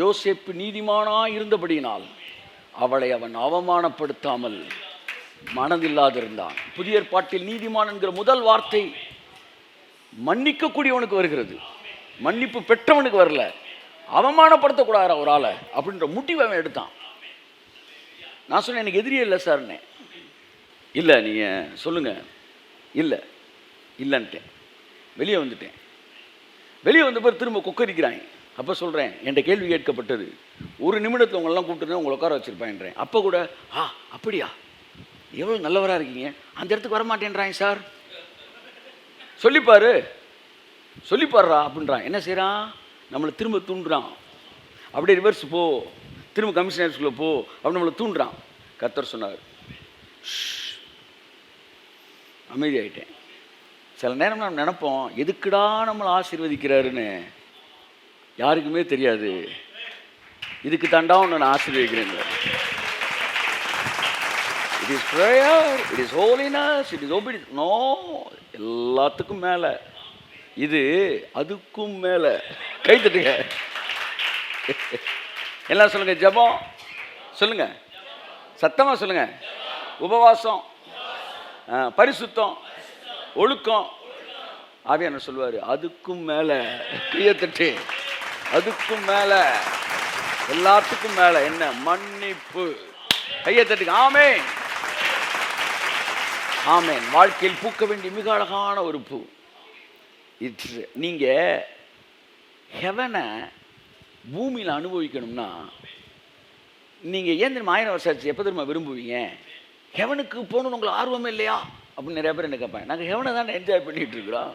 யோசேப்பு நீதிமானாய் இருந்தபடியினால் அவளை அவன் அவமானப்படுத்தாமல் மனதில்லாதிருந்தான். புதிய ஏற்பாட்டில் நீதிமான் என்கிற முதல் வார்த்தை மன்னிக்கக்கூடியவனுக்கு வருகிறது, மன்னிப்பு பெற்றவனுக்கு வரல. அவமானப்படுத்தக்கூடாது ஒரு ஆளை அப்படின்ற முடிவை அவன் எடுத்தான். நான் சொன்னேன், எனக்கு எதிரியே இல்லை சார்னே. இல்லை நீங்கள் சொல்லுங்கள். இல்லை இல்லைன்ட்டேன். வெளியே வந்துட்டேன். வெளியே வந்த பிறகு திரும்ப கொக்கரிக்கிறாங்க. அப்போ சொல்கிறேன், என்கிட்ட கேள்வி கேட்கப்பட்டது, ஒரு நிமிடத்தில் உங்களெல்லாம் கூப்பிட்டு உங்களை உட்கார வச்சுருப்பேன்றேன். அப்போ கூட அப்படியா, எவ்வளோ நல்லவராக இருக்கீங்க, அந்த இடத்துக்கு வரமாட்டேன்றாங்க சார். சொல்லிப்பாருடா அப்படின்றான். என்ன செய்கிறான், நம்மளை திரும்ப தூண்டுறான். அப்படியே ரிவர்ஸ் போ, திரும்ப கமிஷனர்ஸ்குள்ளே போ அப்படி நம்மளை தூண்டுறான். கர்த்தர் சொன்னார், அமைதியாயிட்டேன். சில நேரம் நம்ம நினைப்போம், எதுக்குடா நம்மளை ஆசீர்வதிக்கிறாருன்னு. யாருக்குமே தெரியாது, இதுக்கு தாண்டா ஒன்று நான் ஆசீர்வதிக்கிறேன். It is prayer, it is holiness, it is obedience. No, எல்லாத்துக்கும் மேலே இது, அதுக்கும் மேலே. கை தட்டுங்க எல்லாம் சொல்லுங்க. ஜெபம் சொல்லுங்க, சத்தமாக சொல்லுங்க. உபவாசம், பரிசுத்தம், ஒழுக்கம். ஆவியானவர் சொல்லுவார், அதுக்கும் மேலே. கையை தட்டு. அதுக்கும் மேலே, எல்லாத்துக்கும் மேலே என்ன? மன்னிப்பு. கையை தட்டுங்க. ஆமென், ஆமென். வாழ்க்கையில் பூக்க வேண்டிய மிக அழகான ஒரு பூ. நீங்கள் ஹெவனை பூமியில் அனுபவிக்கணும்னா நீங்கள் ஏன் தெரியுமா 1000 வருஷம் எப்போ தெரியுமா விரும்புவீங்க? ஹெவனுக்கு போகணுன்னு உங்களுக்கு ஆர்வமே இல்லையா அப்படின்னு நிறைய பேர் என்ன கேட்பாங்க. நாங்கள் ஹெவனை தான் என்ஜாய் பண்ணிகிட்டு இருக்கிறோம்.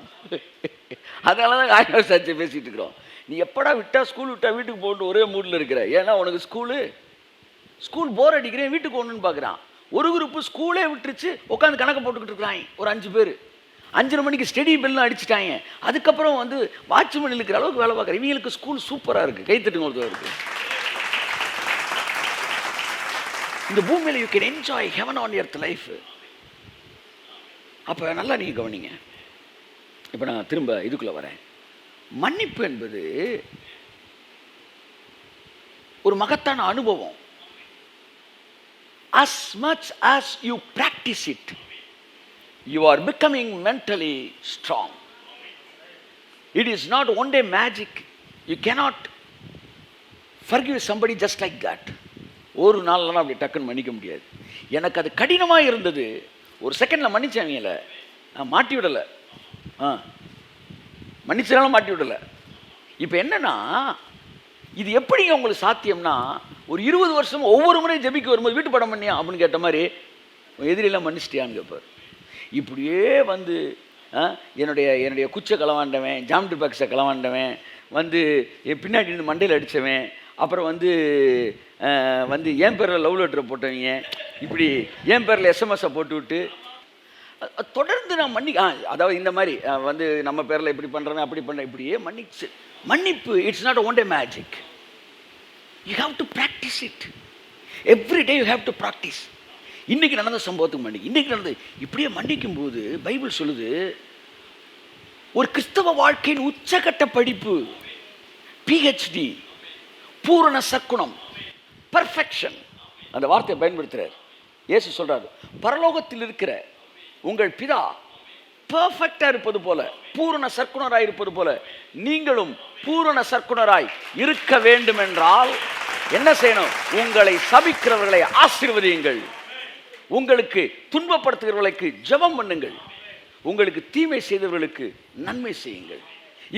அதனால தான் 1000 வருஷம் பேசிகிட்டு இருக்கிறோம். நீ எப்படா ஸ்கூல் விட்டா வீட்டுக்கு போகணும் ஒரே மூடில் இருக்கிற. ஏன்னா உனக்கு ஸ்கூல் போர் அடிக்கிறேன், வீட்டுக்கு போகணுன்னு பார்க்குறான். ஒரு குரூப்பு ஸ்கூலே விட்டுருச்சு, உட்காந்து கணக்கு போட்டுக்கிட்டு இருக்கிறாங்க. ஒரு 5 பேர் 5:30 மணிக்கு ஸ்டடி பெல்லாம் அடிச்சுட்டாங்க. அதுக்கப்புறம் வாட்ச்மேன் இருக்கிற அளவுக்கு வேலை பார்க்குறேன். இவங்களுக்கு ஸ்கூல் சூப்பராக இருக்குது. கைத்தட்டுங்க ஒருத்தருக்கு. இந்த பூமியில் you can enjoy heaven on earth life. அப்போ நல்லா நீங்கள் கவனிங்க. இப்போ நான் திரும்ப இதுக்குள்ளே வரேன். மன்னிப்பு என்பது ஒரு மகத்தான அனுபவம். As much as you practice it, you are becoming mentally strong. It is not one day magic. You cannot forgive somebody just like that. ஒரு நாள்லாம் அப்படி டக்குன்னு மன்னிக்க முடியாது. எனக்கு அது கடினமாக இருந்தது. ஒரு செகண்டில் மன்னிச்சவங்கள நான் மாட்டி விடலை, மன்னிச்சாலும் மாட்டி விடலை. இப்போ என்னன்னா, இது எப்படிங்க உங்களுக்கு சாத்தியம்னா, ஒரு 20 வருஷம் ஒவ்வொரு முறையும் ஜெபிக்க வரும்போது வீட்டு படம் பண்ணியா அப்படின்னு கேட்ட மாதிரி எதிரியெல்லாம் மன்னிச்சிட்டியான்னு கேட்பார். இப்படியே என்னுடைய குச்சை களவாண்டவன், ஜாமெட்ரி பாக்ஸை களவாண்டவன், என் பின்னாடி இருந்து மண்டையில் அடித்தவன், அப்புறம் என் பேரில் லவ் லெட்டரை போட்டவங்க, இப்படி என் பேரில் எஸ்எம்எஸை போட்டு விட்டு தொடர்ந்து நான் அதாவது இந்த மாதிரி நம்ம பேரில் இப்படி பண்ணுறவன் அப்படி பண்ணுறேன், இப்படியே மன்னிப்பு. It's not one day magic. You have to practice it. Every day you have to practice. இன்றைக்கி நடந்த சம்பவத்துக்கு இன்றைக்கி நடந்தது இப்படியே மன்னிக்கும் போது பைபிள் சொல்லுது, ஒரு கிறிஸ்தவ வாழ்க்கையின் உச்சகட்ட படிப்பு, பிஹெச்டி, பூரண சக்குணம், பர்ஃபெக்ஷன். அந்த வார்த்தையை பயன்படுத்துகிறார். இயேசு சொல்கிறார், பரலோகத்தில் இருக்கிற உங்கள் பிதா பர்ஃபெக்டாக இருப்பது போல, பூரண சற்குணராய் இருப்பது போல நீங்களும் பூரண சற்குணராய் இருக்க வேண்டும் என்றால் என்ன செய்யணும்? உங்களை சபிக்கிறவர்களை ஆசீர்வதியுங்கள், உங்களுக்கு துன்பப்படுத்துகிறவர்களுக்கு ஜெபம் பண்ணுங்கள், உங்களுக்கு தீமை செய்தவர்களுக்கு நன்மை செய்யுங்கள்.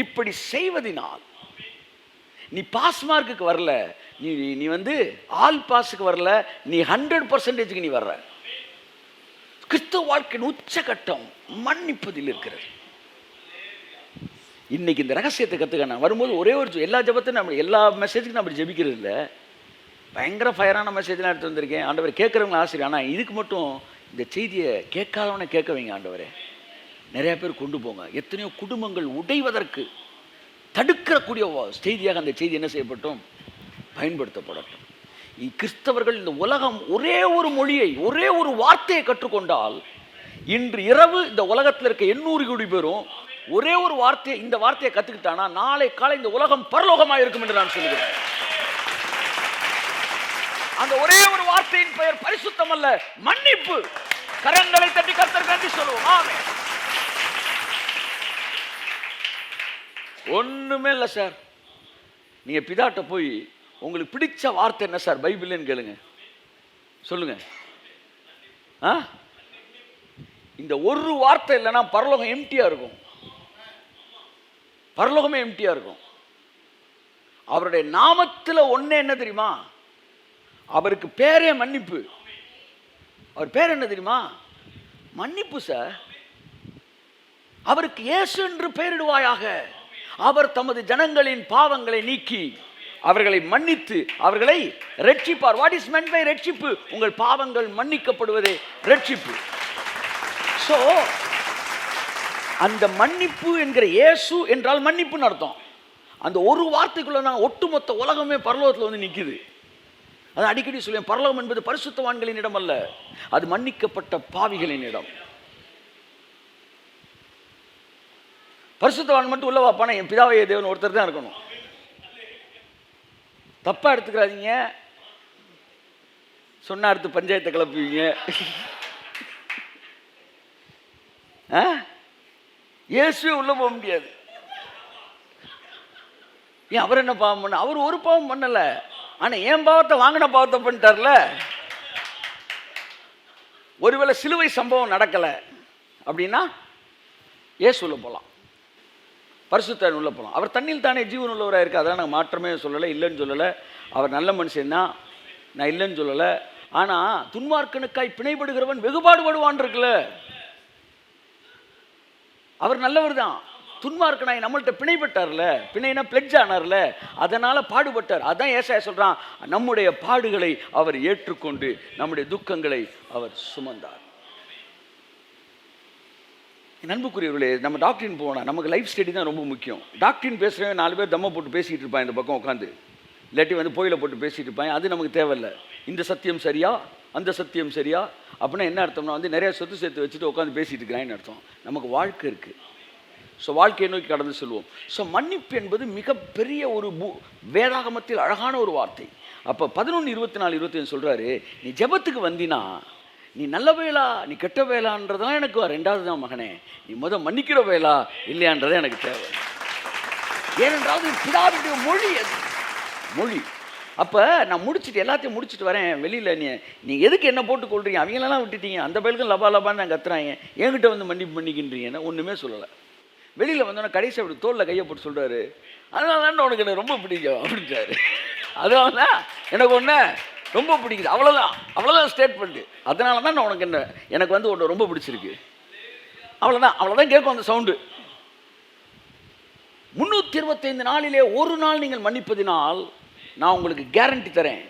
இப்படி செய்வதினால் நீ பாஸ் மார்க்குக்கு வரல, நீ ஆல் பாஸுக்கு வரல, நீ 100% நீ வர்ற. கிறிஸ்தவ வாழ்க்கையின் உச்சகட்டம் மன்னிப்பதில் இருக்கிறது. இன்னைக்கு இந்த ரகசியத்தை கற்றுக்க நான் வரும்போது ஒரே ஒரு எல்லா ஜபத்தையும் நம்ம எல்லா மெசேஜுக்கும் நம்ம ஜெபிக்கிறது இல்லை. பயங்கர ஃபயரான மெசேஜ்லாம் எடுத்து வந்திருக்கேன். ஆண்டவர் கேட்குறவங்க ஆசிரியர், ஆனால் இதுக்கு மட்டும் இந்த செய்தியை கேட்காதவனை கேட்க வைங்க ஆண்டவரே. நிறையா பேர் கொண்டு போங்க. எத்தனையோ குடும்பங்கள் உடைவதற்கு தடுக்கக்கூடிய செய்தியாக அந்த செய்தி என்ன செய்யப்பட்டும்? பயன்படுத்தப்படட்டும். கிறிஸ்தவர்கள் இந்த உலகம் ஒரே ஒரு மொழியை, ஒரே ஒரு வார்த்தையை கற்றுக்கொண்டால், இன்று இரவு இந்த உலகத்தில் இருக்க 800 கோடி பேரும் ஒரே ஒரு வார்த்தையை, இந்த வார்த்தையை கற்றுக்கிட்டானா நாளை காலை இந்த உலகம் பரலோகமாக இருக்கும் என்று நான் சொல்கிறேன். அந்த ஒரே ஒரு வார்த்தையின் பெயர் பரிசுத்தம் அல்ல, மன்னிப்பு. கரங்களை தட்டி கர்த்தருக்கு நன்றி சொல்லுவோம். ஆமென். ஒண்ணுமே இல்லை சார். நீங்க பிதாட்ட போய் உங்களுக்கு பிடிச்ச வார்த்தை என்ன சார் பைபிள்னு கேளுங்க, சொல்லுங்க. இந்த ஒரு வார்த்தை இல்லைன்னா பரலோகம் எம்டியா இருக்கும். பரலோகமே எம்டியா இருக்கும். அவருடைய நாமத்தில் ஒண்ணே என்ன தெரியுமா? அவருக்கு பேரே மன்னிப்பு. அவர் பேர் என்ன தெரியுமா? மன்னிப்பு சார். அவருக்கு இயேசு என்று பெயரிடுவாயாக. அவர் தமது ஜனங்களின் பாவங்களை நீக்கி அவர்களை மன்னித்து அவர்களை ரட்சிப்பார். வாட் இஸ் மென்ட் பை ரட்சிப்பு? உங்கள் பாவங்கள் மன்னிக்கப்படுவதே ரட்சிப்பு. சோ அந்த மன்னிப்பு என்கிற இயேசு என்றால் மன்னிப்புன்னு அர்த்தம். அந்த ஒரு வார்த்தைக்குள்ள நான் ஒட்டுமொத்த உலகமே பரலோகத்தில் வந்து நிற்குது. அது அடிக்கடி சொல்லுவேன், பரலோகம் என்பது பரிசுத்தவான்களின் இடம் அல்ல, அது மன்னிக்கப்பட்ட பாவிகளின் இடம். பரிசுத்தவான் மட்டும் உள்ள வாப்பான என் பிதாவைய தேவன் ஒருத்தர் தான் இருக்கணும். தப்பா எடுத்துக்கிறாதீங்க, சொன்ன அடுத்து பஞ்சாயத்தை கிளப்புவீங்க. இயேசுவே உள்ள போக முடியாது. ஏன் அவர் என்ன பாவம் பண்ண? அவர் ஒரு பாவம் பண்ணல, ஆனா என் பாவத்தை வாங்கின பாவத்தை பண்ணிட்டார்ல. ஒருவேளை சிலுவை சம்பவம் நடக்கல அப்படின்னா இயேசு உள்ள போலாம், பரிசுத்தன் உள்ள போலாம். அவர் தண்ணியில் தானே ஜீவன் உள்ளவராக இருக்கு. அதான் நான் மாற்றமே சொல்லலை, இல்லைன்னு சொல்லலை. அவர் நல்ல மனுஷன் தான், நான் இல்லைன்னு சொல்லலை. ஆனால் துன்மார்க்கனுக்காய் பிணைப்படுகிறவன் வெகுபாடுபடுவான் இருக்குல்ல. அவர் நல்லவர் தான். துன்மார்க்கனாய் நம்மள்கிட்ட பிணைப்பட்டார்ல, பிணைனா பிளட்ஜ் ஆனார்ல, அதனால பாடுபட்டார். அதான் ஏசாயா சொல்றான், நம்முடைய பாடுகளை அவர் ஏற்றுக்கொண்டு நம்முடைய துக்கங்களை அவர் சுமந்தார். நண்புக்குரியவர்களே, நம்ம டாக்டரின் போனால் நமக்கு லைஃப் ஸ்டடி தான் ரொம்ப முக்கியம். டாக்டரின் பேசுகிறவங்க 4 பேர் தம்மை போட்டு பேசிகிட்டு இருப்பாங்க இந்த பக்கம் உட்காந்து, இல்லாட்டி வந்து கோயிலை போட்டு பேசிகிட்டு இருப்பாங்க. அது நமக்கு தேவையில்லை. இந்த சத்தியம் சரியா, அந்த சத்தியம் சரியா அப்படின்னா என்ன அர்த்தம்னா வந்து நிறைய சொத்து சேர்த்து வச்சுட்டு உட்காந்து பேசிகிட்டு இருக்கிறான்னு அர்த்தம். நமக்கு வாழ்க்கை இருக்குது. ஸோ வாழ்க்கையை நோக்கி கடந்து சொல்லுவோம். ஸோ மன்னிப்பு என்பது மிகப்பெரிய ஒரு வேதாகமத்தில் அழகான ஒரு வார்த்தை. அப்போ 11:24-25 சொல்கிறாரு, நீ ஜெபத்துக்கு வந்தினா நீ நல்ல வேளா நீ கெட்ட வேளான்றதான் எனக்கு ரெண்டாவது தான் மகனே, நீ மன்னிக்கிற வேளா இல்லையான்றதே எனக்கு தேவை. ஏனென்றால் பிதாவுடைய மொழி, அது மொழி. அப்போ நான் முடிச்சுட்டு எல்லாத்தையும் முடிச்சுட்டு வரேன் வெளியில், நீ எதுக்கு என்ன போட்டு கொள்றீங்க? அவங்களெல்லாம் விட்டுட்டீங்க, அந்த பயிலுக்கும் லபா லபான்னு நான் கத்துறாங்க, என்கிட்ட வந்து மன்னிப்பு பண்ணிக்கின்றீங்கன்னா ஒன்றுமே சொல்லலை. வெளியில் வந்தோன்னா கடைசி அப்படி தோளில் கையை போட்டு சொல்கிறாரு, அதனால தான் உனக்கு எனக்கு ரொம்ப பிடிக்கும் அப்படின்றாரு. அதனால தான் எனக்கு ஒன்று ரொம்ப பிடிக்குது, அவ்வளோதான் ஸ்டேட்மெண்ட்டு. அதனால தான் நான் உனக்கு எனக்கு வந்து ஒன்று ரொம்ப பிடிச்சிருக்கு, அவ்வளோதான் கேட்கும் அந்த சவுண்டு. 365 நாளிலே ஒரு நாள் நீங்கள் மன்னிப்பதினால் நான் உங்களுக்கு கேரண்டி தரேன்,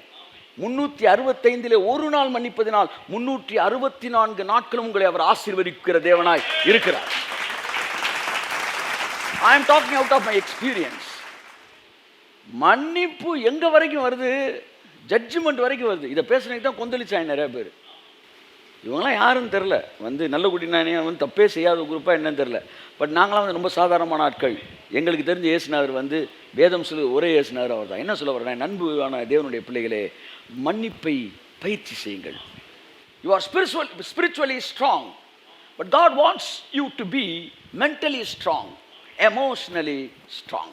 365 ஒரு நாள் மன்னிப்பதினால் 364 நாட்களும் உங்களை அவர் ஆசீர்வதிக்கிற தேவனாய் இருக்கிறார். I am talking out of my experience. மன்னிப்பு எங்க வரைக்கும் வருது? ஜட்ஜ்மெண்ட் வரைக்கும் வருது. இதை பேசுறதுக்கு தான் கொந்தளிச்சாங்க நிறைய பேர். இவங்களாம் யாருன்னு தெரில, வந்து நல்ல குடினானே வந்து தப்பே செய்யாத குரூப்பாக என்னன்னு தெரில. பட் நாங்களாம் வந்து ரொம்ப சாதாரணமான ஆட்கள். எங்களுக்கு தெரிஞ்ச இயேசுநாதர் வந்து வேதம் சொல்லு ஒரே இயேசுநாதர் அவர் தான். என்ன சொல்ல வர்றேன், நண்புவான தேவனுடைய பிள்ளைகளே, மன்னிப்பை பயிற்சி செய்யுங்கள். You are spiritually strong, but God wants you to be mentally strong, emotionally strong.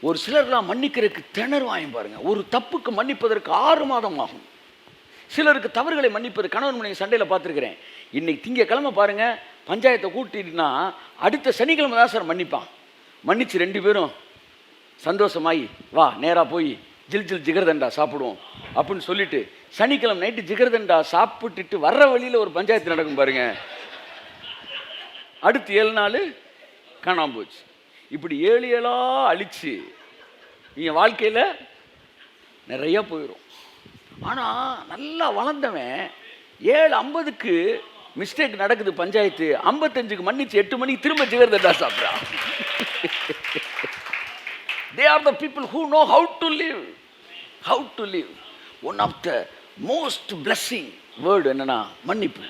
ஒரு சிலர்லாம் மன்னிக்கிறதுக்கு திணறுவாங்க பாருங்க. ஒரு தப்புக்கு மன்னிப்பதற்கு 6 மாதம் ஆகும். சிலருக்கு தவறுகளை மன்னிப்பது, கணவன் மனைவி சண்டையில் பார்த்துருக்கிறேன். இன்னைக்கு திங்கக்கிழமை பாருங்க பஞ்சாயத்தை கூட்டிட்டுனா அடுத்த சனிக்கிழமை தான் சார் மன்னிப்பான். மன்னிச்சு 2 பேரும் சந்தோஷமாயி வா நேராக போய் ஜில் ஜிகர்தண்டா சாப்பிடுவோம் அப்படின்னு சொல்லிட்டு சனிக்கிழமை நைட்டு ஜிகர்தண்டா சாப்பிட்டுட்டு வர்ற வழியில் ஒரு பஞ்சாயத்து நடக்கும் பாருங்க. அடுத்து 7 நாள் காணாம போச்சு. இப்படி 7 அழிச்சு என் வாழ்க்கையில் நிறைய போயிடும். ஆனால் நல்லா வளர்ந்தவன் 7:50க்கு மிஸ்டேக் நடக்குது பஞ்சாயத்து, 55க்கு மன்னிச்சு 8 மணிக்கு திரும்ப ஜிகர்தண்டா சாப்பிட்றான். They are the people who know how to live. How to live. One of the most blessing word என்னன்னா மன்னிப்பு.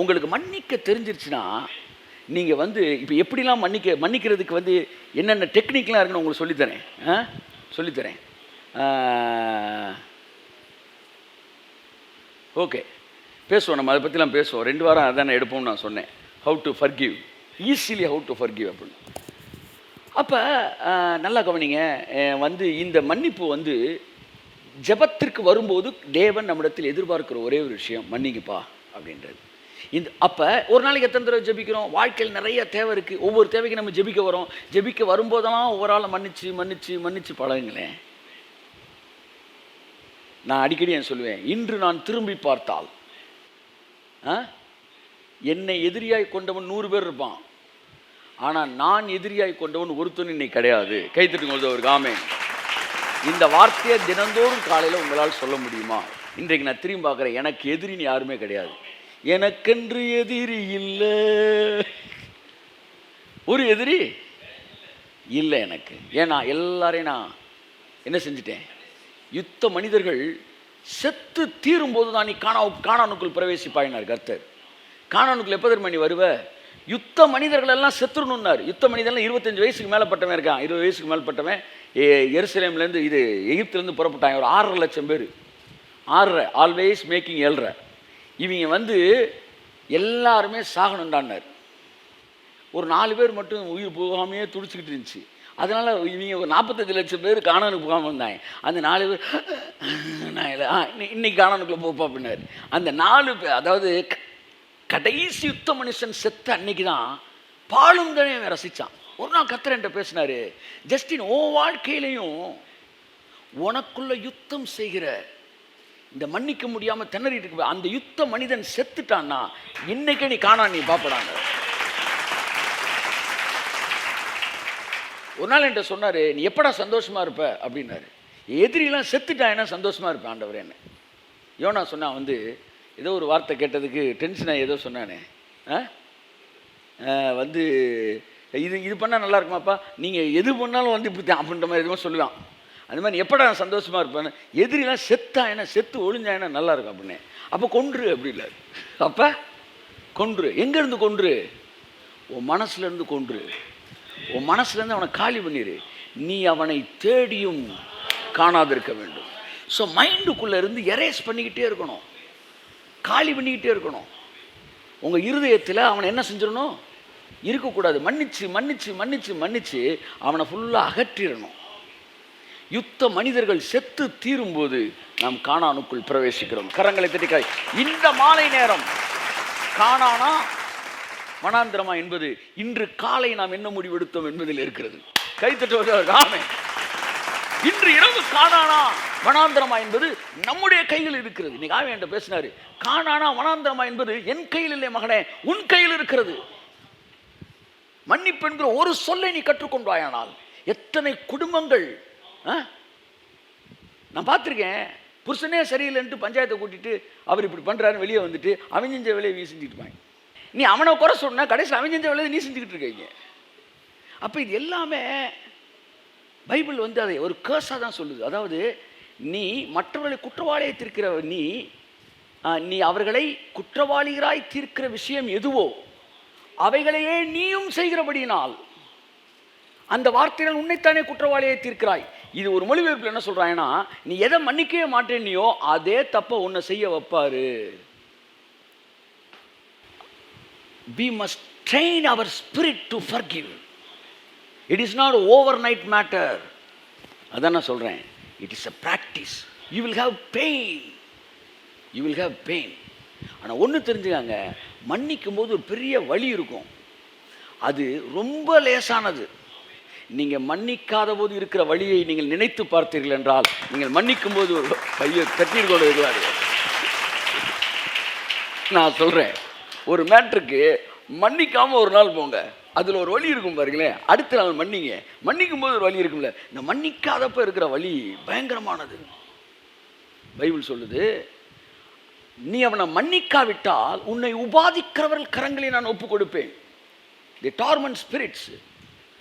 உங்களுக்கு மன்னிக்க தெரிஞ்சிருச்சுன்னா நீங்கள் வந்து இப்போ எப்படிலாம் மன்னிக்கிறதுக்கு வந்து என்னென்ன டெக்னிக்லாம் இருக்குன்னு உங்களுக்கு சொல்லித்தரேன். ஓகே, பேசுவோம், நம்ம அதை பற்றிலாம் பேசுவோம். 2 வாரம் அதான் எடுப்போம்னு நான் சொன்னேன். How to forgive, easily how to forgive அப்படின்னு. அப்போ நல்லா கவனிங்க, இந்த மன்னிப்பு ஜெபத்திற்கு வரும்போது தேவன் நம்மிடத்தில் எதிர்பார்க்கிற ஒரே ஒரு விஷயம், மன்னிக்குப்பா அப்படின்றது. அப்போ ஒரு நாளைக்கு எத்தனை தடவை ஜெபிக்கிறோம்? வாழ்க்கையில் நிறைய தேவை இருக்குது. ஒவ்வொரு தேவைக்கு நம்ம ஜெபிக்க வரோம். ஜெபிக்க வரும்போதெல்லாம் ஒவ்வொரு ஆளை மன்னிச்சு மன்னிச்சு மன்னிச்சு பழகுங்களேன். நான் அடிக்கடி சொல்லுவேன், இன்று நான் திரும்பி பார்த்தால் என்னை எதிரியாய் கொண்டவன் 100 பேர் இருப்பான், ஆனால் நான் எதிரியாய் கொண்டவன் ஒருத்தன் இன்னைக்கு கிடையாது. கைத்தட்டுங்க ஒரு ஆமென். இந்த வார்த்தையை தினந்தோறும் காலையில் உங்களால் சொல்ல முடியுமா? இன்றைக்கு நான் திரும்பி பார்க்குறேன், எனக்கு எதிரின்னு யாருமே கிடையாது. எனக்கென்று எதிரி இல்லை, ஒரு எதிரி இல்லை எனக்கு. ஏன்னா எல்லாரையும் நான் என்ன செஞ்சிட்டேன்? யுத்த மனிதர்கள் செத்து தீரும்போது தான் நீ கானானுக்குள் பிரவேசிப்பாயினார் கர்த்தர். கானானுக்குள் எப்போ தெரியுமா நீ வருவ? யுத்த மனிதர்கள் எல்லாம் செத்துருணுன்னார். யுத்த மனிதர்கள் 25 வயசுக்கு மேலப்பட்டவன் இருக்கான், 20 வயசுக்கு மேலப்பட்டவன் எருசலேம்லேருந்து எகிப்திலேருந்து புறப்பட்டாங்க. ஒரு 6.5 லட்சம் பேர். 6 ஆல்வேஸ் மேக்கிங் 7. இவங்க எல்லாருமே சாகணுண்டான்னார். ஒரு 4 பேர் மட்டும் உயிர் போகாமையே துடிச்சிக்கிட்டு இருந்துச்சு. அதனால் இவங்க ஒரு 45 லட்சம் பேர் கானானுக்கு போகாமல் இருந்தாங்க. அந்த 4 பேர் இன்னைக்கு கானானுக்குள்ளே போப்பா அப்படின்னாரு. அந்த 4 பேர், அதாவது கடைசி யுத்த மனுஷன் செத்த அன்னைக்கு தான் பாலும் தானே ரசித்தான். ஒரு நாள் கர்த்தர் என்கிட்ட பேசினாரு, ஜஸ்டின் ஓ வாழ்க்கையிலையும் உனக்குள்ள யுத்தம் செய்கிற இந்த மன்னிக்க முடியாமல் திணறிட்டு இருக்கு அந்த யுத்த மனிதன் செத்துட்டான்னா இன்னைக்கே நீ காணா நீ பாப்படாங்க. ஒரு நாள் என்கிட்ட சொன்னார், நீ எப்படா சந்தோஷமாக இருப்ப அப்படின்னாரு. எதிரிலாம் செத்துட்டான் என்ன சந்தோஷமாக இருப்பேன் ஆண்டவர் என்ன. யோனா சொன்னான் ஏதோ ஒரு வார்த்தை கேட்டதுக்கு டென்ஷனாக ஏதோ சொன்னானே, இது பண்ணால் நல்லா இருக்குமாப்பா, நீங்கள் எது பண்ணாலும் இப்படி அப்படின்ற மாதிரி எதுவும் சொல்லுவான். அந்த மாதிரி எப்படா நான் சந்தோஷமாக இருப்பேன்னு. எதிரிலாம் செத்தா என்ன, செத்து ஒழிஞ்சா என்ன நல்லா இருக்கும் அப்படின்னு. அப்போ கொன்று அப்படி இல்லை. அப்போ கொன்று எங்கேருந்து கொன்று? உன் மனசுலேருந்து கொன்று. உன் மனசுலேருந்து அவனை காலி பண்ணிடு. நீ அவனை தேடியும் காணாதிருக்க வேண்டும். ஸோ மைண்டுக்குள்ளே இருந்து எரேஸ் பண்ணிக்கிட்டே இருக்கணும், காலி பண்ணிக்கிட்டே இருக்கணும். உங்கள் இருதயத்தில் அவனை என்ன செஞ்சிடணும்? இருக்கக்கூடாது. மன்னிச்சு மன்னிச்சு மன்னிச்சு மன்னிச்சு அவனை ஃபுல்லாக அகற்றிடணும். யுத்த மனிதர்கள் செத்து தீரும்போது நாம் கானானுக்குள் பிரவேசிக்கிறோம். கரங்களை தட்டிக்காய். இந்த மாலை நேரம் கானானா வனாந்திரமா என்பது இன்று காலை நாம் என்ன முடிவெடுத்தோம் என்பதில் இருக்கிறது. கைத்தட்டுவது ஆமென். இன்று இரவு கானானா வனாந்திரமா என்பது நம்முடைய கையில் இருக்கிறது. இன்னைக்கு ஆவி என்கிட்ட பேசினாரு, கானானா வனாந்திரமா என்பது என் கையில் இல்லை மகனே, உன் கையில் இருக்கிறது. மன்னிப்பு என்கிற ஒரு சொல்லை நீ கற்றுக்கொண்டாயானால் எத்தனை குடும்பங்கள் நான் பார்த்துருக்கேன். புருஷனே சரியில்லைன்ட்டு பஞ்சாயத்தை கூட்டிட்டு அவர் இப்படி பண்ணுறாருன்னு வெளியே வந்துட்டு அவன் செஞ்ச வேலையை நீ செஞ்சுட்டு இருப்பாங்க. நீ அவனை குறை சொன்னா கடைசியில் அவன் செஞ்ச வேலையை நீ செஞ்சுக்கிட்டு இருக்கீங்க. அப்போ இது எல்லாமே பைபிள் அதை ஒரு கேர்ஸாக தான் சொல்லுது. அதாவது நீ மற்றவர்களை குற்றவாளியை தீர்க்கிற நீ அவர்களை குற்றவாளிகளாய் தீர்க்கிற விஷயம் எதுவோ அவைகளையே நீயும் செய்கிறபடியினால் அந்த வார்த்தைகள் உன்னைத்தானே குற்றவாளியை தீர்க்கிறாய். இது ஒரு மொழிபெயர்ப்பில் என்ன சொல்றாங்கன்னா, நீ எதை மன்னிக்கவே மாட்டேன்னியோ அதே தப்ப உன்னை செய்ய வைப்பாரு. We must train our spirit to forgive. It is not overnight matter. அதான் நான் சொல்றேன், it is a practice. You will have pain. You will have pain. ஆனால் ஒன்று தெரிஞ்சுக்காங்க, மன்னிக்கும் போது ஒரு பெரிய வலி இருக்கும். அது ரொம்ப லேசானது. நீங்கள் மன்னிக்காத போது இருக்கிற வழியை நீங்கள் நினைத்து பார்த்தீர்கள் என்றால் நீங்கள் மன்னிக்கும் போது ஒரு கையை தட்டிட்டு கொண்டு இருக்கிறாரு. நான் சொல்கிறேன், ஒரு மேட்ருக்கு மன்னிக்காமல் ஒரு நாள் போங்க, அதில் ஒரு வலி இருக்கும் பாருங்களேன். அடுத்த நாள் மன்னிங்க, மன்னிக்கும் போது ஒரு வலி இருக்கும்ல. இந்த மன்னிக்காதப்ப இருக்கிற வலி பயங்கரமானது. பைபிள் சொல்லுது, நீ அவனை மன்னிக்காவிட்டால் உன்னை உபாதிக்கிறவர்கள் கரங்களை நான் ஒப்பு கொடுப்பேன். தி டார்மெண்ட் ஸ்பிரிட்ஸ்,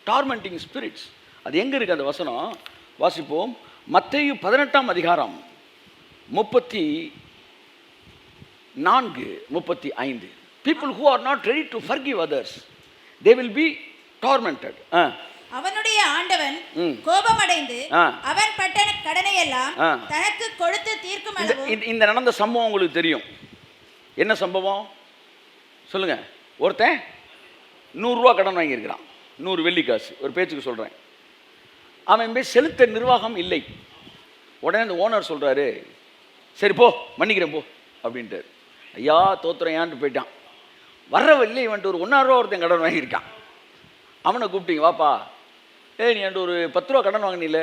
டார்மெண்டிங் ஸ்பிரிட்ஸ். அது எங்கே இருக்குது அந்த வசனம்? வாசிப்போம். மத்தேயு 18ஆம் அதிகாரம் 34-35. People who are not ready to forgive others, they will be tormented. அவனுடைய ஆண்டவன் கோபமடைந்து அவன் பட்ட கடனை எல்லாம் தனக்கு கொடுத்து தீர்க்கும் அளவு. இந்த நடந்த சம்பவம் உங்களுக்கு தெரியும். என்ன சம்பவம் சொல்லுங்க? ஒருத்தன் 100 ரூபா கடன் வாங்கியிருக்கிறான், 100 வெள்ளி காசு, ஒரு பேச்சுக்கு சொல்கிறேன். அவன் போய் செலுத்த நிர்வாகம் இல்லை. உடனே அந்த ஓனர் சொல்கிறாரு, சரி போ மன்னிக்கிறேன் போ அப்படின்ட்டார். ஐயா தோத்துறையான்ட்டு போயிட்டான். வர்ற வெள்ளி வந்துட்டு ஒரு 1,000 ரூபா ஒருத்தன் கடன் வாங்கியிருக்கான். அவனை கூப்பிட்டீங்க, வாப்பா நீ என்கிட்ட ஒரு 10 ரூபா கடன் வாங்கினில.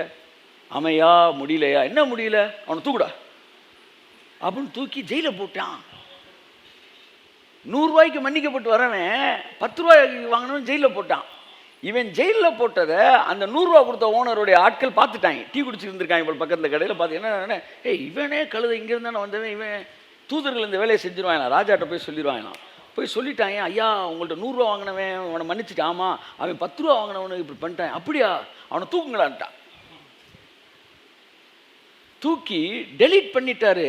அமையா முடியலையா? என்ன முடியல? அவனை தூக்குடா அப்படின்னு தூக்கி ஜெயிலில் போட்டான். 100 ரூபாய்க்கு மன்னிக்கப்பட்டு வரவன் 10 ரூபாய்க்கு வாங்கினவன் ஜெயிலில் போட்டான். இவன் ஜெயிலில் போட்டதை அந்த 100 ரூபா கொடுத்த ஓனருடைய ஆட்கள் பார்த்துட்டாங்க. டீ குடிச்சிருந்துருக்காங்க இப்போ பக்கத்தில் கடையில் பார்த்து என்ன இவனே கழுத இங்கேருந்தானே வந்தவன், இவன் தூதர்கள் இந்த வேலையை செஞ்சிருவாங்க, ராஜாட்ட போய் சொல்லிடுவாங்களாம். போய் சொல்லிட்டாங்க, ஐயா உங்கள்கிட்ட 100 ரூபா வாங்கினவன் அவனை மன்னிச்சுட்டு. ஆமாம், அவன் 10 ரூபா வாங்கினவனுக்கு இப்படி பண்ணிட்டான். அப்படியா? அவனை தூக்குங்களான்ட்டான். தூக்கி டெலீட் பண்ணிட்டாரு.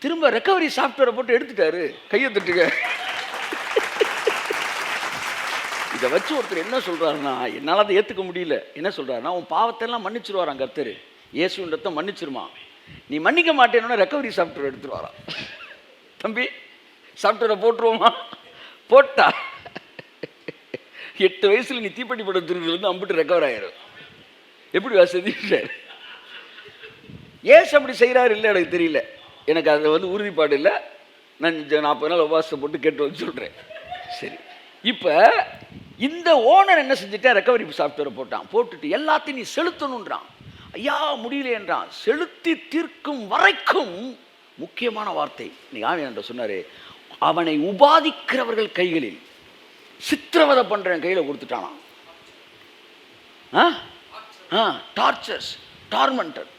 திரும்ப ரெக்கவரி சாஃப்ட்வேரை போட்டு எடுத்துட்டாரு. கையை தட்டுங்க. இதை வச்சு ஒருத்தர் என்ன சொல்கிறாருன்னா, என்னால் அதை ஏற்றுக்க முடியல. என்ன சொல்கிறாருன்னா, உன் பாவத்தெல்லாம் மன்னிச்சிருவாரான் கர்த்தர். இயேசுன்றதை மன்னிச்சிருமா. நீ மன்னிக்க மாட்டேன்னா ரெக்கவரி சாஃப்ட்வேர் எடுத்துருவாரான். தம்பி சாஃப்ட்வேரை போட்டுருவோமா? போட்டா 8 வயசில் நீ தீப்பெட்டி பட திருவிழந்து அம்பிட்டு ரெக்கவர் ஆயிரும். எப்படி வசதி? ஏசு அப்படி செய்கிறாரு இல்லை எனக்கு தெரியல, எனக்கு அதை உறுதிப்பாடு இல்லை. நான் 40 நாள் உபவாசத்தை போட்டு கேட்டு வந்து சொல்கிறேன். சரி, இப்போ இந்த ஓனர் என்ன செஞ்சுட்டேன், ரெக்கவரி சாஃப்ட்வேரை போட்டான். போட்டுட்டு எல்லாத்தையும் நீ செலுத்தணுன்றான். ஐயா முடியல என்றான். செலுத்தி தீர்க்கும் வரைக்கும் முக்கியமான வார்த்தை இன்னைக்கு ஆவியானவர் சொன்னார், அவனை உபாதிக்கிறவர்கள் கைகளில், சித்திரவதை பண்றவன் கையில் கொடுத்துட்டானா. டார்ச்சர்ஸ், டார்மெண்டர்.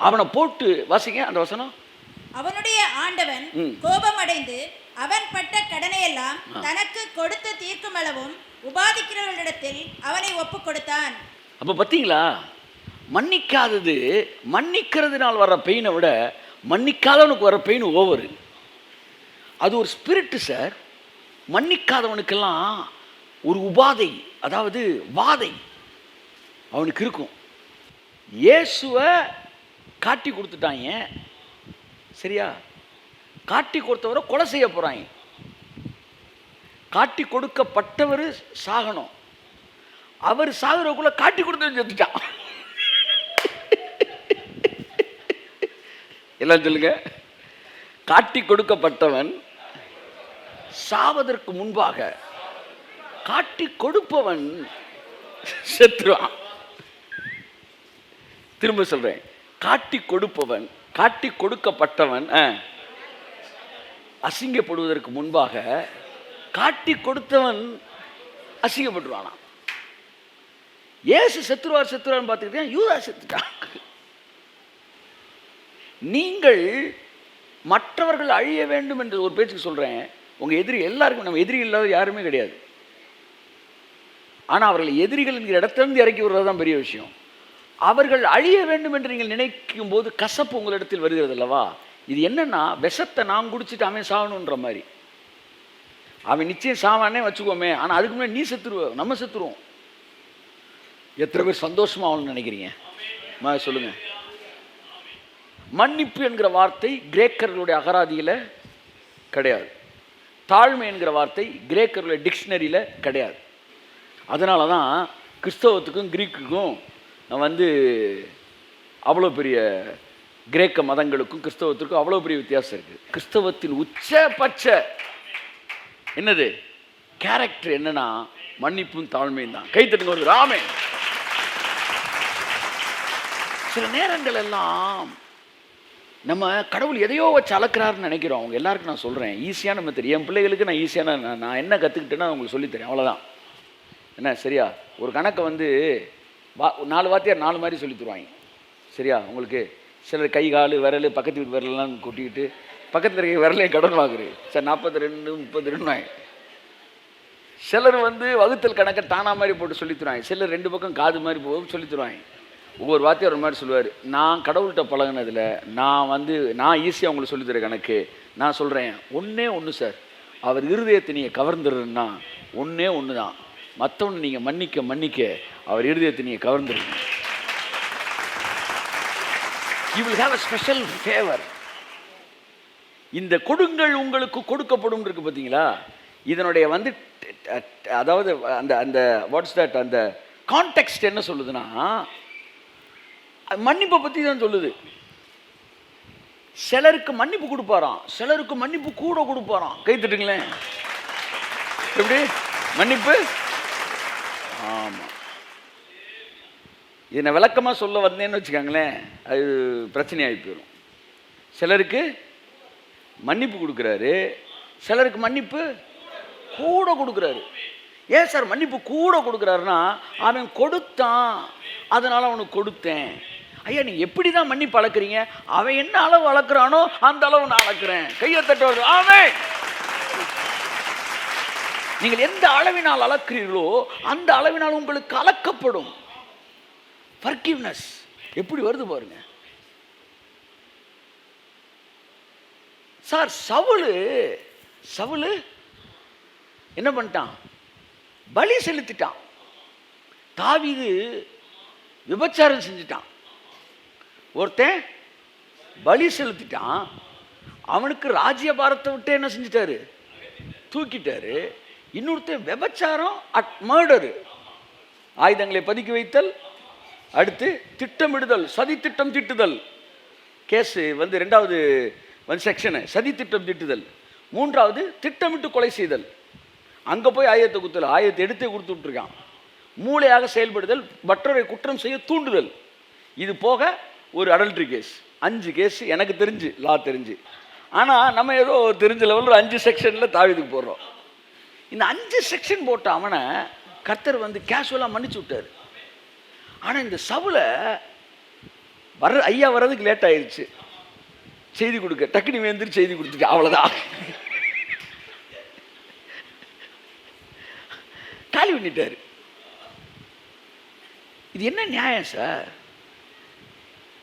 அவனை போட்டு வாசிங்க அந்த வசனம். அவனுடைய ஆண்டவன் கோபமடைந்து அவன் பட்ட கடனை எல்லாம் தனக்கு கொடுத்து தீர்க்கும் அளவும் உபாதிக்கிறவர்களிடத்தில் அவனை ஒப்பு கொடுத்தான். அப்ப பாத்தீங்களா, மன்னிக்காதது, மன்னிக்கிறதுனால் வர்ற பெயினை விட மன்னிக்காதவனுக்கு வர பெயின் ஓவர். அது ஒரு ஸ்பிரிட்டு சார். மன்னிக்காதவனுக்கெல்லாம் ஒரு உபாதை, அதாவது வாதை அவனுக்கு இருக்கும். இயேசுவை காட்டி கொடுத்துட்டாங்க, சரியா? காட்டி கொடுத்தவரை கொலை செய்ய போறாங்க. காட்டி கொடுக்கப்பட்டவர் சாகணும். அவர் சாகுறதுக்குள்ள காட்டி கொடுத்து செத்துட்டான். எல்லாம் சொல்லுங்க. காட்டி கொடுக்கப்பட்டவன் சாவதற்கு முன்பாக காட்டி கொடுப்பவன் செத்துறான். திரும்ப சொல்றேன், காட்டி கொடுப்பவன், காட்டி கொடுக்கப்பட்டவன் அசிங்கப்படுவதற்கு முன்பாக காட்டி கொடுத்தவன் அசிங்கப்பட்டுருவானா. ஏசு செத்துருவார் செத்துருவார்னு பார்த்துக்கிட்டேன், யூதா செத்துட்டான். நீங்கள் மற்றவர்கள் அழிய வேண்டும் என்று ஒரு பேச்சுக்கு சொல்றேன். உங்க எதிரி எல்லாருக்கும், நம்ம எதிரி இல்லாத யாருமே கிடையாது. ஆனால் அவர்கள் எதிரிகள் என்கிற இடத்திலிருந்து இறக்கி விடுறது தான் பெரிய விஷயம். அவர்கள் அழிய வேண்டும் என்று நீங்கள் நினைக்கும் போது கசப்பு உங்களிடத்தில் வருகிறது அல்லவா? இது என்னன்னா, விஷத்தை நான் குடிச்சிட்டு அவன் சாகணுன்ற மாதிரி. அவன் நிச்சயம் சாவானே வச்சுக்கோமே, ஆனால் அதுக்கு முன்னாடி நீ செத்துருவ, நம்ம செத்துருவோம். எத்தனை பேர் சந்தோஷமா ஆகணும்னு நினைக்கிறீங்க? சொல்லுங்க. மன்னிப்பு என்கிற வார்த்தை கிரேக்கர்களுடைய அகராதியில் கிடையாது. தாழ்மை என்கிற வார்த்தை கிரேக்கர்களுடைய டிக்ஷனரியில் கிடையாது. அதனால தான் கிறிஸ்தவத்துக்கும் கிரீக்குக்கும் அவ்வளோ பெரிய, கிரேக்க மதங்களுக்கும் கிறிஸ்தவத்திற்கும் அவ்வளோ பெரிய வித்தியாசம் இருக்குது. கிறிஸ்தவத்தின் உச்சபட்ச என்னது கேரக்டர் என்னன்னா மன்னிப்பும் தாழ்மையும் தான். கைத்தட்டுங்க ஒரு ராமே. சில நேரங்கள் எல்லாம் நம்ம கடவுள் எதையோ வச்சு அளக்கிறாருன்னு நினைக்கிறோம். அவங்க எல்லாருக்கும் நான் சொல்கிறேன், ஈஸியான மெத்தட். என் பிள்ளைகளுக்கு நான் ஈஸியான, நான் என்ன கற்றுக்கிட்டேன்னா உங்களுக்கு சொல்லித்தரேன், அவ்வளோதான். என்ன சரியா? ஒரு கணக்கை 4 வாத்தியார் 4 மாதிரி சொல்லி தருவாங்க, சரியா? உங்களுக்கு சிலர் கை கால் விரல் பக்கத்து வீட்டு விரலாம் கொட்டிக்கிட்டு பக்கத்தில் இருக்க விரலையும் கடன் வாங்குறது சார் 42 32. சிலர் வகுத்தல் கணக்கை தானா மாதிரி போட்டு சொல்லி தருவாங்க. சிலர் 2 பக்கம் காது மாதிரி போகும் சொல்லி தருவாங்க. ஒவ்வொரு வாத்தியார் ஒரு மாதிரி சொல்லுவார். நான் கடவுள்கிட்ட பழகினதில் நான் ஈஸியாக உங்களுக்கு சொல்லித்தர கணக்கு நான் சொல்கிறேன். ஒன்றே ஒன்று சார், அவர் இருதயத்தை நீங்கள் கவர்ந்துடுறதுன்னா ஒன்றே ஒன்று தான், மற்றவனை நீங்கள் மன்னிக்க மன்னிக்க அவர் இருதயத்தை நீங்கள் கவர்ந்துருங்க. You will have a special favor. இந்த கொடுங்கள் உங்களுக்கு கொடுக்கப்படும் இருக்கு பார்த்தீங்களா, இதனுடைய வந்து அதாவது அந்த அந்த வாட்ஸ் தட் அந்த கான்டெக்ஸ்ட் என்ன சொல்லுதுன்னா, மன்னிப்பை பற்றி தான் சொல்லுது. சிலருக்கு மன்னிப்பு கொடுப்பாராம், சிலருக்கு மன்னிப்பு கூட கொடுப்பாராம். கை தட்டுங்களேன். எப்படி மன்னிப்பு? ஆமாம். இதை நான் விளக்கமாக சொல்ல வந்தேன்னு வச்சுக்கோங்களேன், அது பிரச்சனையாகி போயிடும். சிலருக்கு மன்னிப்பு கொடுக்குறாரு, சிலருக்கு மன்னிப்பு கூட கொடுக்குறாரு. ஏன் சார் மன்னிப்பு கூட கொடுக்குறாருன்னா, அவன் கொடுத்தான் அதனால் அவனுக்கு கொடுத்தேன். ஐயா நீங்கள் எப்படி தான் மன்னிப்பு அளக்குறீங்க? அவன் என்ன அளவு அளக்குறானோ அந்த அளவு நான் அளக்குறேன். கையை தட்டுவது அவன். நீங்கள் எந்த அளவினால் அளக்கிறீர்களோ அந்த அளவினால் உங்களுக்கு அளக்கப்படும். Forgiveness எப்படி வருது பாருங்க சார். சவுலு என்ன பண்ணிட்டான்? பலி செலுத்திட்டான். தாவீது விபச்சாரம் செஞ்சுட்டான். ஒருத்தன் பலி செலுத்திட்டான், அவனுக்கு ராஜ்யபாரத்தை விட்டு என்ன செஞ்சிட்டாரு? தூக்கிட்டாரு. இன்னொருத்தன் விபச்சாரம் அட் மர்டரு, ஆயுதங்களை பதுக்கி வைத்தல், அடுத்து திட்டமிடுதல், சதி திட்டம் தீட்டுதல். கேஸு வந்து 2வது வந்து செக்ஷனு சதி திட்டம் தீட்டுதல். 3வது திட்டமிட்டு கொலை செய்தல். அங்கே போய் ஆயுதத்தை குத்தல், ஆயுதத்தை எடுத்தே கொடுத்து விட்டுருக்கான். மூளையாக செயல்படுதல், மற்றவரை குற்றம் செய்ய தூண்டுதல். இது போக ஒரு அடல்ட்ரி கேஸ். 5 கேஸ் எனக்கு தெரிஞ்சு, லா தெரிஞ்சு. ஆனால் நம்ம ஏதோ தெரிஞ்ச லெவலில் ஒரு 5 செக்ஷனில் தாவீதுக்கு போடுறோம். இந்த 5 செக்ஷன் போட்ட அவனை கர்த்தர் வந்து கேஷுவலாக மன்னிச்சு விட்டார். ஆனால் இந்த சவுலை ஐயா வர்றதுக்கு லேட் ஆயிடுச்சு. செய்தி கொடுக்க டக்குனு வேந்திரி செய்தி கொடுத்துட்டு அவ்வளோதான் காலி பண்ணிட்டாரு. இது என்ன நியாயம் சார்?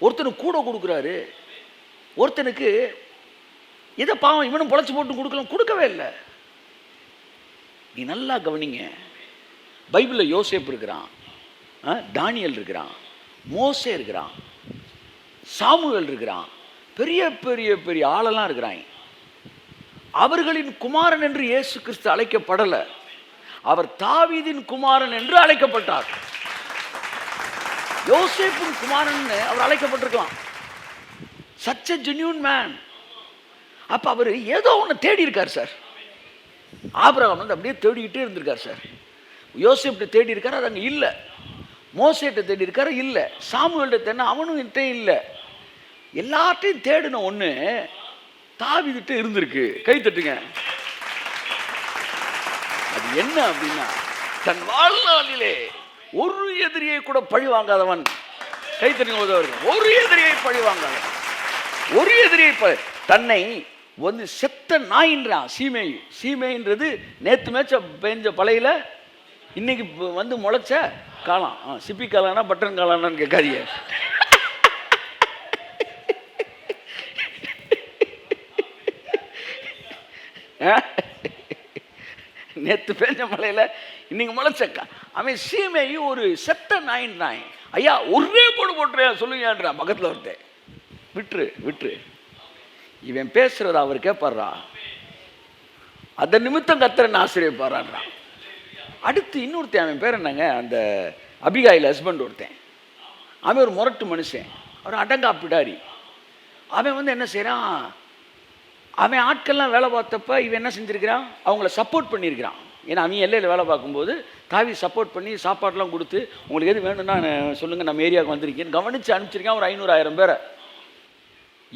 ஒருத்தனுக்கு கூட கொடுக்குறாரு, ஒருத்தனுக்கு எதை பாவம் இவனும் பொழைச்சி போட்டு கொடுக்கலாம், கொடுக்கவே இல்லை. நீ நல்லா கவனிங்க. பைபிளில் யோசேப்பு இருக்கிறான், தானியல் இருக்கிறான், மோசே இருக்கிறான், சாமுவேல் இருக்கிறான், பெரிய பெரிய பெரிய ஆளெல்லாம் இருக்கிறாங்க. அவர்களின் குமாரன் என்று இயேசு கிறிஸ்து அழைக்கப்படலை, அவர் தாவீதின் குமாரன் என்று அழைக்கப்பட்டார். யோசேப்பின் குமாரன் அவர் அழைக்கப்பட்டிருக்கலாம். such a genuine man. அப்ப அவர் ஏதோ ஒன்று தேடி இருக்கார் சார். ஆபிரகாம் வந்து அப்படியே தேடிக்கிட்டே இருந்திருக்கார் சார். யோசேப்ட தேடி இருக்காரு, அது அங்கே இல்லை. மோசேட்ட தேடி இருக்காரு, இல்லை. சாமுவேல்கிட்ட தேடினா அவனும் கிட்டே இல்லை. எல்லாத்தையும் தேடின ஒன்று தாவீதுகிட்ட இருந்திருக்கு. கை தட்டுங்க. அது என்ன அப்படின்னா, தன் வாழ்நாளிலே ஒரு எதிரியை கூட பழி வாங்காதவன். கை தட்டுங்க உதவர்கள். ஒரு எதிரியை பழி வாங்காதவன், ஒரு எதிரியை தன்னை வந்து செத்த நாயின்றான். சீமைன்றது நேற்று மேய்ச்ச பெஞ்ச பழையில இன்னைக்கு வந்து முளைச்ச காளான். சிப்பி காளானா பட்டன் காளானான்னு கேட்காதீங்க. நேற்று பெஞ்ச மலையில் இன்னைக்கு முளைச்சக்கா. அவன் சீமையும் ஒரு செத்த நாயின்றான். ஐயா ஒரே போட்டுறியா சொல்லுங்கன்றான் பக்கத்தில் ஒருத்தன். விட்டுரு இவன் பேசுறத அவர் கேட்பாரா? அந்த நிமித்தம் கர்த்தர் ஆசிரியப்பாரான்றான். அடுத்து இன்னொருத்தன், அவன் பேர் என்னங்க, அந்த அபிகாயில் ஹஸ்பண்ட் ஒருத்தன். அவன் ஒரு முரட்டு மனுஷன், அவர் அடங்கா பிடாரி. அவன் வந்து என்ன செய்கிறான், அவன் ஆட்கள்லாம் வேலை பார்த்தப்ப இவன் என்ன செஞ்சுருக்கிறான், அவங்கள சப்போர்ட் பண்ணியிருக்கிறான். ஏன்னா அவன் எல்லையில் வேலை பார்க்கும்போது தாவி சப்போர்ட் பண்ணி சாப்பாடெலாம் கொடுத்து, உங்களுக்கு எது வேணும்னா சொல்லுங்கள், நம்ம ஏரியாவுக்கு வந்திருக்கேன்னு கவனித்து அனுப்பிச்சிருக்கான். ஒரு 500-1000 பேரை.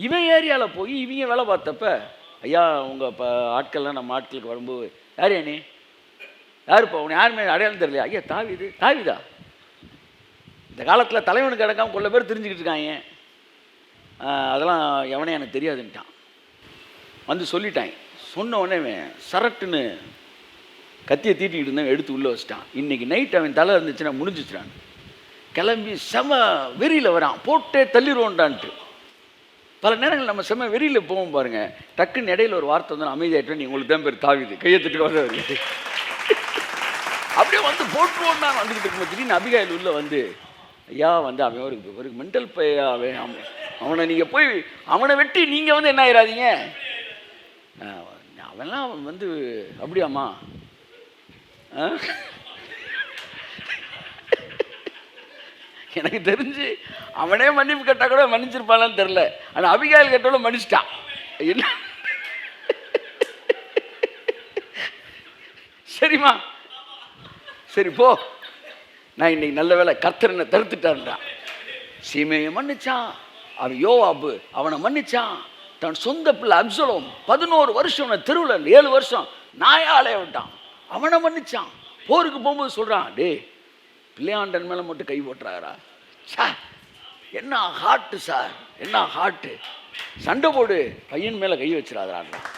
இவன் ஏரியாவில் போய் இவங்க வேலை பார்த்தப்ப, ஐயா உங்கள் ஆட்கள்லாம் நம்ம ஆட்களுக்கு வரும்போது, யார் நீ, யாருப்பா உனக்கு யாருமே அடையாளம் தெரியலையா? ஐயா தாவிதா. இந்த காலத்தில் தலைவனுக்கு அடக்காமல் கொள்ள பேர் தெரிஞ்சுக்கிட்டு இருக்காங்க. அதெல்லாம் எவனே எனக்கு தெரியாதுன்ட்டான். வந்து சொல்லிட்டாங்க. சொன்ன உடனே சரட்டுன்னு கத்தியை தீட்டிக்கிட்டு இருந்தவன் எடுத்து உள்ளே வச்சிட்டான். இன்றைக்கி நைட் அவன் தலை இருந்துச்சுன்னா முடிஞ்சிச்சிட்டான். கிளம்பி செம வெறியில் வரான், போட்டே தள்ளிடுவோன்டான்ட்டு. பல நேரங்கள் நம்ம செம வெறியில் போவோம் பாருங்கள், டக்குன்னு இடையில ஒரு வார்த்தை வந்து அமைதியாகிட்டோம். நீ உங்களுக்கு தான் பேர் தாவீது. கையை தட்டி வர்றது. அப்படியே வந்து போட்டுருவோம் நான் வந்துக்கிட்டு இருக்கும் திடீர்னு அபிகாயில் உள்ள வந்து ஐயா வந்து அவன் ஒரு மென்டல் பையா அவனை நீங்கள் போய் அவனை வெட்டி நீங்கள் வந்து என்ன ஆயிடாதீங்க, அவன்லாம் வந்து அப்படியாம்மா எனக்கு தெரிஞ்சு அவனே மன்னிப்பு கேட்டால் கூட மன்னிச்சிருப்பான்னு தெரில, ஆனால் அபிகாயில் கேட்டோட மன்னிச்சிட்டான். என்ன சரிம்மா சரி போ, நான் இன்னைக்கு நல்ல வேலை கர்த்தர் என்ன தடுத்துட்டான்றான். சீமையை மன்னிச்சான், அவன் யோவாபு அவனை மன்னிச்சான், தன் சொந்த பிள்ளை அப்சலோம் 11 வருஷம் தெருவில் 7 வருஷம் நாயாலைய விட்டான், அவனை மன்னிச்சான். போருக்கு போகும்போது சொல்கிறான், டே பிள்ளையாண்டன் மேலே மட்டும் கை போட்டுறாரா சார், என்ன ஹார்ட்டு சார், என்ன ஹார்ட்டு, சண்டை போடு பையன் மேலே கை வச்சிடாதான்றான்.